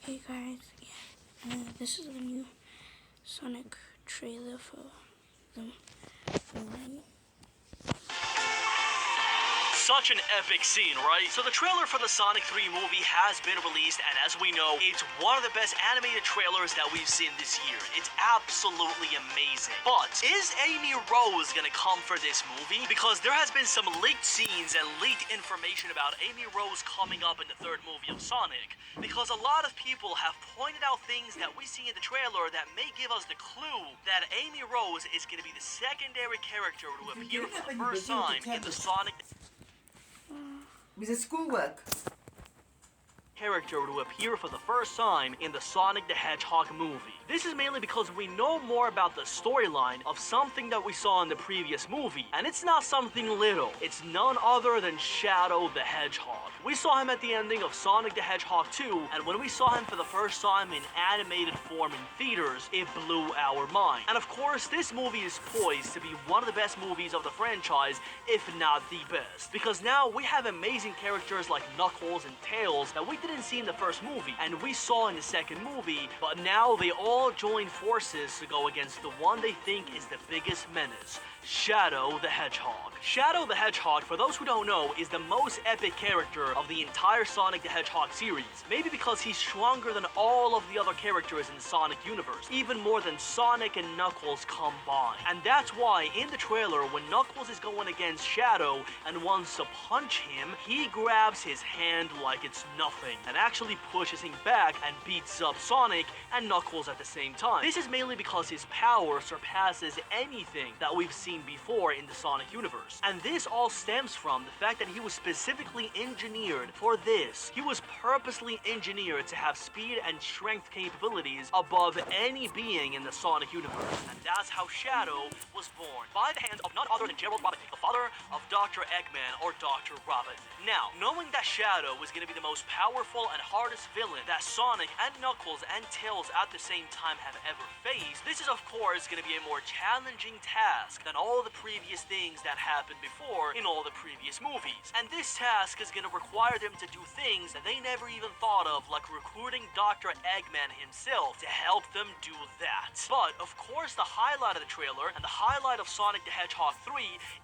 Hey guys, this is the new Sonic trailer for the movie. Such an epic scene, right? So the trailer for the Sonic 3 movie has been released, and as we know, it's one of the best animated trailers that we've seen this year. It's absolutely amazing. But is Amy Rose gonna come for this movie? Because there has been some leaked scenes and leaked information about Amy Rose coming up in the third movie of Sonic. Because a lot of people have pointed out things that we see in the trailer that may give us the clue that Amy Rose is gonna be the secondary character to appear for the first time in the Sonic With the schoolwork. character to appear for the first time in the Sonic the Hedgehog movie. This is mainly because we know more about the storyline of something that we saw in the previous movie, and it's not something little. It's none other than Shadow the Hedgehog. We saw him at the ending of Sonic the Hedgehog 2, and when we saw him for the first time in animated form in theaters, it blew our mind. And of course, this movie is poised to be one of the best movies of the franchise, if not the best. Because now we have amazing characters like Knuckles and Tails that we didn't see in the first movie, and we saw in the second movie, but now they all join forces to go against the one they think is the biggest menace, Shadow the Hedgehog. Shadow the Hedgehog, for those who don't know, is the most epic character of the entire Sonic the Hedgehog series. Maybe because he's stronger than all of the other characters in the Sonic universe, even more than Sonic and Knuckles combined. And that's why in the trailer, when Knuckles is going against Shadow and wants to punch him, he grabs his hand like it's nothing and actually pushes him back and beats up Sonic and Knuckles at the same time. This is mainly because his power surpasses anything that we've seen before in the Sonic universe. And this all stems from the fact that he was specifically engineered for this. He was purposely engineered to have speed and strength capabilities above any being in the Sonic universe. And that's how Shadow was born, by the hands of none other than Gerald Robotnik, the father of Dr. Eggman or Dr. Robotnik. Now, knowing that Shadow was going to be the most powerful and hardest villain that Sonic and Knuckles and Tails at the same time have ever faced, this is of course going to be a more challenging task than all the previous things that happened before in all the previous movies. And this task is going to require them to do things that they never even thought of, like recruiting Dr. Eggman himself to help them do that. But of course the highlight of the trailer and the highlight of Sonic the Hedgehog 3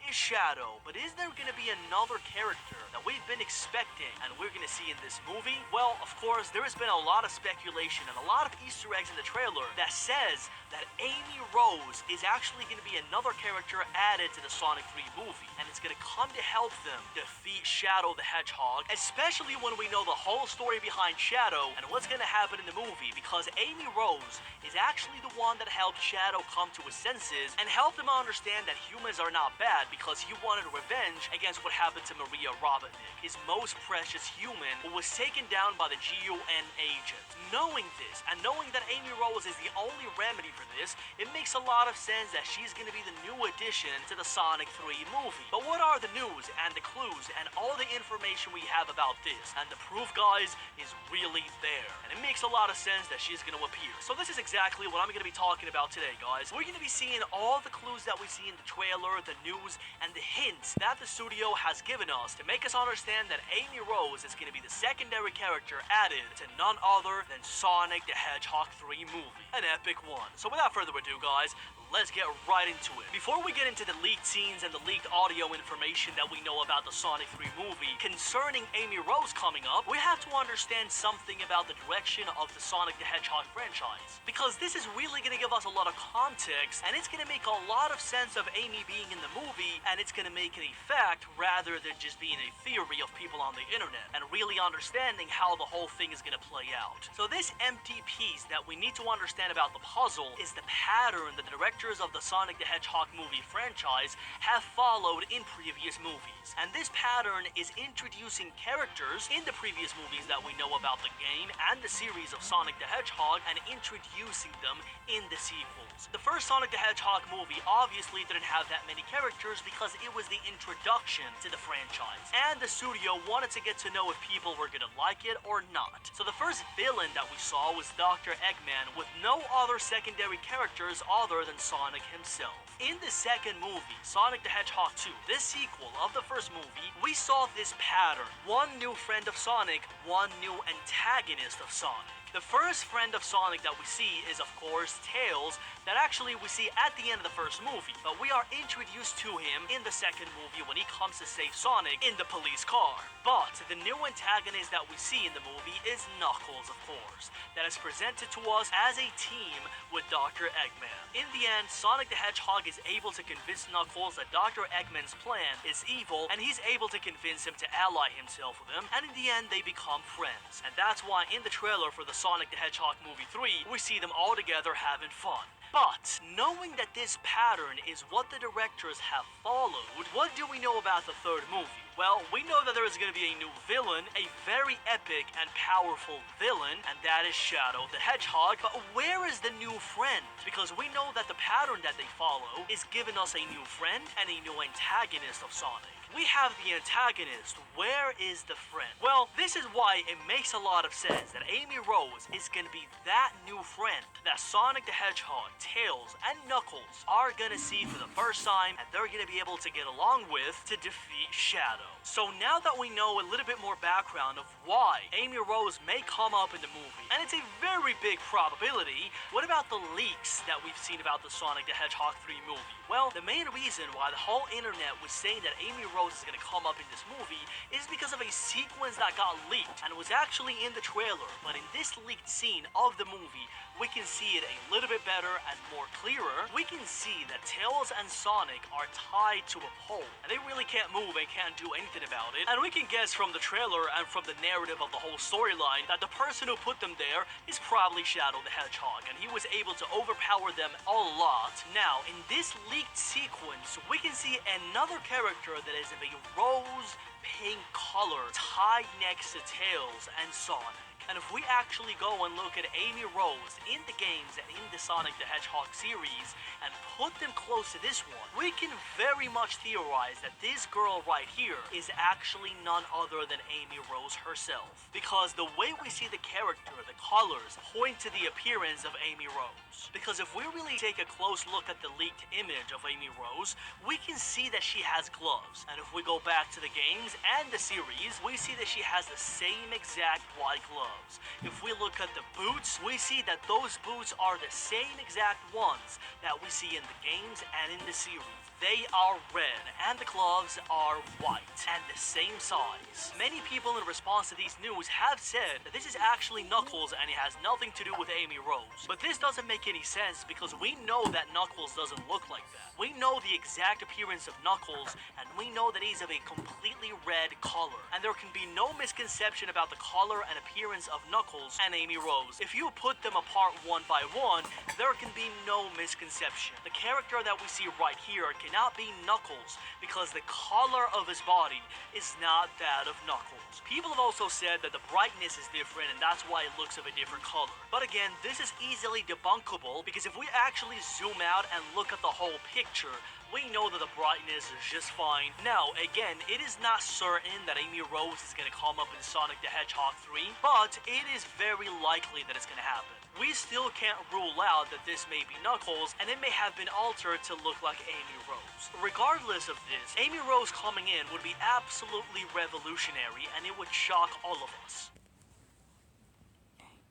is Shadow. But is there going to be another character that we've been expecting and we're going to see in this movie? Well, of course, there has been a lot of speculation and a lot of Easter eggs in the trailer that says that Amy Rose is actually going to be another character added to the Sonic 3 movie, and it's going to come to help them defeat Shadow the Hedgehog, especially when we know the whole story behind Shadow and what's going to happen in the movie, because Amy Rose is actually the one that helped Shadow come to his senses and helped him understand that humans are not bad, because he wanted revenge against what happened to Maria Robotnik, his most precious human, who was taken down by the GUN agent. Knowing this, and knowing that Amy Rose is the only remedy for this, it makes a lot of sense that she's going to be the new addition to the Sonic 3 movie. But what are the news and the clues and all the information we have about this? And the proof, guys, is really there. And it makes a lot of sense that she's going to appear. So this is exactly what I'm going to be talking about today, guys. We're going to be seeing all the clues that we see in the trailer, the news, and the hints that the studio has given us to make us understand that Amy Rose is going to be the secondary character added to none other than Sonic the Hedgehog 3 movie. An epic one. So without further ado, guys, let's get right into it. Before we get into the leaked scenes and the leaked audio information that we know about the Sonic 3 movie concerning Amy Rose coming up, we have to understand something about the direction of the Sonic the Hedgehog franchise. Because this is really going to give us a lot of context, and it's going to make a lot of sense of Amy being in the movie, and it's going to make it a fact rather than just being a theory of people on the internet, and really understanding how the whole thing is going to play out. So this empty piece that we need to understand about the puzzle is the pattern that the directors of the Sonic the Hedgehog movie franchise have followed in previous movies. And this pattern is introducing characters in the previous movies that we know about the game and the series of Sonic the Hedgehog and introducing them in the sequels. The first Sonic the Hedgehog movie obviously didn't have that many characters because it was the introduction to the franchise. and the studio wanted to get to know if people were gonna like it or not. So the first villain that we saw was Dr. Eggman, with no other secondary characters other than Sonic himself. In the second movie, Sonic the Hedgehog 2, this sequel of the first movie, we saw this pattern. One new friend of Sonic, one new antagonist of Sonic. The first friend of Sonic that we see is, of course, Tails, that actually we see at the end of the first movie, but we are introduced to him in the second movie when he comes to save Sonic in the police car. But the new antagonist that we see in the movie is Knuckles, of course, that is presented to us as a team with Dr. Eggman. In the end, Sonic the Hedgehog is able to convince Knuckles that Dr. Eggman's plan is evil, and he's able to convince him to ally himself with him, and in the end, they become friends. And that's why in the trailer for the Sonic the Hedgehog movie 3, we see them all together having fun. But, knowing that this pattern is what the directors have followed, what do we know about the third movie? Well, we know that there is going to be a new villain, a very epic and powerful villain, and that is Shadow the Hedgehog. But where is the new friend? Because we know that the pattern that they follow is giving us a new friend and a new antagonist of Sonic. We have the antagonist. Where is the friend? Well, this is why it makes a lot of sense that Amy Rose is going to be that new friend that Sonic the Hedgehog, Tails, and Knuckles are going to see for the first time, and they're going to be able to get along with to defeat Shadow. So now that we know a little bit more background of why Amy Rose may come up in the movie, and it's a very big probability, what about the leaks that we've seen about the Sonic the Hedgehog 3 movie? Well, the main reason why the whole internet was saying that Amy Rose is going to come up in this movie is because of a sequence that got leaked, and it was actually in the trailer, but in this leaked scene of the movie, we can see it a little bit better and more clearer. We can see that Tails and Sonic are tied to a pole, and they really can't move and can't do anything about it. And we can guess from the trailer and from the narrative of the whole storyline that the person who put them there is probably Shadow the Hedgehog, and he was able to overpower them a lot. Now, in this leaked sequence, we can see another character that is of a rose pink color tied next to Tails and Sonic. And if we actually go and look at Amy Rose in the games and in the Sonic the Hedgehog series and put them close to this one, we can very much theorize that this girl right here is actually none other than Amy Rose herself. Because the way we see the character, the colors, point to the appearance of Amy Rose. Because if we really take a close look at the leaked image of Amy Rose, we can see that she has gloves. And if we go back to the games and the series, we see that she has the same exact white gloves. If we look at the boots, we see that those boots are the same exact ones that we see in the games and in the series. They are red, and the gloves are white, and the same size. Many people in response to these news have said that this is actually Knuckles and it has nothing to do with Amy Rose. But this doesn't make any sense because we know that Knuckles doesn't look like that. We know the exact appearance of Knuckles, and we know that he's of a completely red color. And there can be no misconception about the color and appearance of Knuckles and Amy Rose. If you put them apart one by one, there can be no misconception. The character that we see right here cannot be Knuckles because the color of his body is not that of Knuckles. People have also said that the brightness is different and that's why it looks of a different color. But again, this is easily debunkable because if we actually zoom out and look at the whole picture, we know that the brightness is just fine. Now, again, it is not certain that Amy Rose is going to come up in Sonic the Hedgehog 3, but it is very likely that it's going to happen. We still can't rule out that this may be Knuckles, and it may have been altered to look like Amy Rose. Regardless of this, Amy Rose coming in would be absolutely revolutionary, and it would shock all of us.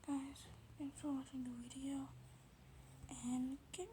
Guys, thanks for watching the video, and get